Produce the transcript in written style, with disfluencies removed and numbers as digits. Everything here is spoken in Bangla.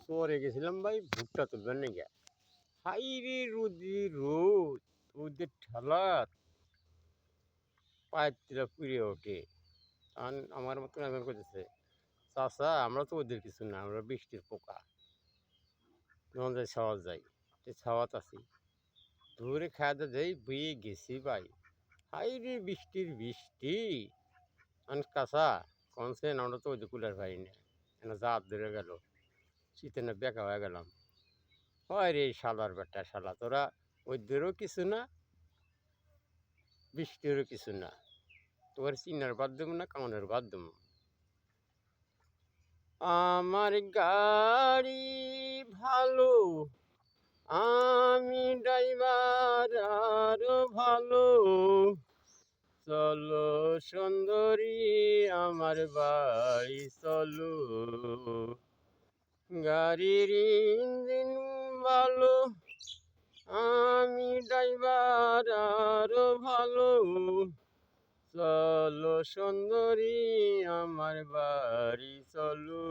চরে গেছিলাম ভাই ভুট্টা তুলবার নিগে। হাই রে রোদি রোদ, রোদের ঠেলাত পায়ের তলা পুড়ে ওঠে। কারণ আমার মতন একজন করতেছে, চাচা আমরা তো ওদের কিছু না, আমরা বৃষ্টির পোকা, যখন যাই ছাওয়া যাই, ছাওয়াত আছি ধরে খাওয়া দাওয়া যাই বয়ে গেছি ভাই। হাই রে বৃষ্টির বৃষ্টি আন কাঁচা কনসেন, আমরা তো ওদের কুলার পারি না, জাত ধরে গেল, শীতে না বেকা হয়ে গেলাম। হয় রে শালার বেটা শালা, তোরা ওদেরও কিছু না, বৃষ্টিরও কিছু না, তোর চিনার বাদ দেবো না কামনের বাদ দেবো। আমার গাড়ি ভালো, আমি ড্রাইভার আরো ভালো, চলো সুন্দরী আমার বাড়ি চলো। গাড়ির ইঞ্জিন ভালো, আমি ড্রাইভার আরো ভালো, চলো সুন্দরী আমার বাড়ি চলো।